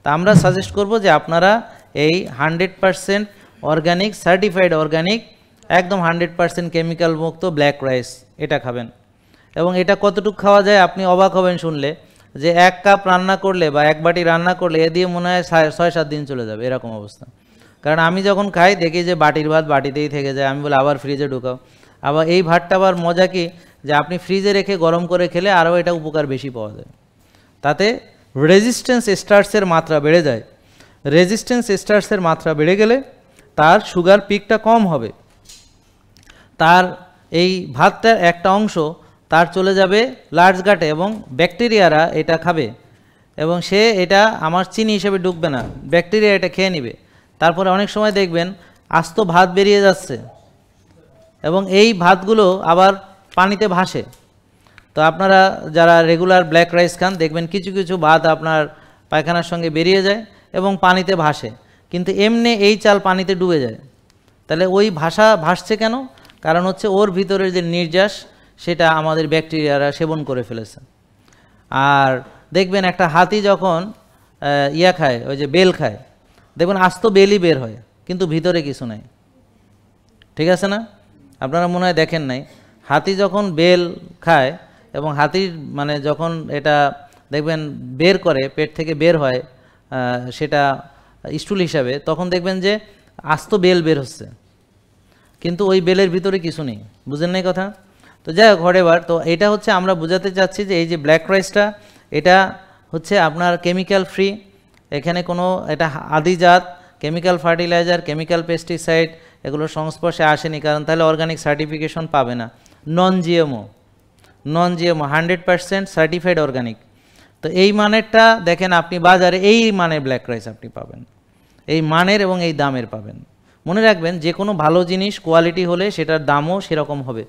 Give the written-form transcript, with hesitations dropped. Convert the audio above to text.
তা আমরা সাজেস্ট করব যে আপনারা এই 100% অর্গানিক সার্টিফাইড অর্গানিক একদম 100% কেমিক্যাল মুক্ত ব্ল্যাক রাইস এটা খাবেন। এবং এটা কতটুকু খাওয়া যায় আপনি অবাক হবেন শুনলে, যে 1 কাপ রান্না করলে বা 1 বাটি রান্না করলে এ দিয়ে মনে হয় 6-7 দিন চলে যাবে, এরকম অবস্থা। কারণ আমি যখন খাই দেখি যে বাটির ভাত বাটিতেই থেকে যায়, আমি বলি আবার ফ্রিজে ঢুকাও। আবার এই ভাতটা আবার মজা কি, যে আপনি ফ্রিজে রেখে গরম করে খেলে আরও এটা উপকার বেশি পাওয়া যায়। তাতে রেজিস্ট্যান্স স্টার্চের মাত্রা বেড়ে যায়। রেজিস্ট্যান্স স্টার্চের মাত্রা বেড়ে গেলে তার সুগার পিকটা কম হবে, তার এই ভাতটার একটা অংশ তার চলে যাবে লার্জ গাটে এবং ব্যাকটেরিয়ারা এটা খাবে এবং সে এটা আমার চিনি হিসেবে ঢুকবে না, ব্যাকটেরিয়া এটা খেয়ে নেবে। তারপরে অনেক সময় দেখবেন আস্ত ভাত বেরিয়ে যাচ্ছে এবং এই ভাতগুলো আবার পানিতে ভাসে। তো আপনারা যারা রেগুলার ব্ল্যাক রাইস খান দেখবেন কিছু কিছু ভাত আপনার পায়খানার সঙ্গে বেরিয়ে যায় এবং পানিতে ভাসে, কিন্তু এমনি এই চাল পানিতে ডুবে যায়। তাহলে ওই ভাসছে কেন? কারণ হচ্ছে ওর ভিতরের যে নির্যাস সেটা আমাদের ব্যাকটেরিয়ারা সেবন করে ফেলেছে। আর দেখবেন একটা হাতি যখন খায়, ওই যে বেল খায়, দেখবেন আস্ত বেলই বের হয় কিন্তু ভিতরে কিছু নাই, ঠিক আছে না? আপনারা মনে হয় দেখেন নাই, হাতি যখন বেল খায় এবং হাতির মানে যখন এটা দেখবেন বের করে পেট থেকে বের হয় সেটা স্টুল হিসাবে, তখন দেখবেন যে আস্ত বেল বের হচ্ছে কিন্তু ওই বেলের ভিতরে কিছু নেই। বুঝেন নাই কথা? তো যাই হোক হরেবার, তো এটা হচ্ছে আমরা বোঝাতে চাচ্ছি যে এই যে ব্ল্যাক রাইসটা এটা হচ্ছে আপনার কেমিক্যাল ফ্রি, এখানে কোনো এটা আদিজাত কেমিক্যাল ফার্টিলাইজার কেমিক্যাল পেস্টিসাইড এগুলোর সংস্পর্শে আসেনি, কারণ তাহলে অর্গানিক সার্টিফিকেশন পাবে না। নন জিএমও 100% সার্টিফাইড অর্গানিক। তো এই মানেরটা দেখেন আপনি বাজারে এই মানের ব্ল্যাক রাইস আপনি পাবেন, এই মানের এবং এই দামের পাবেন। মনে রাখবেন যে কোনো ভালো জিনিস কোয়ালিটি হলে সেটার দামও সেরকম হবে।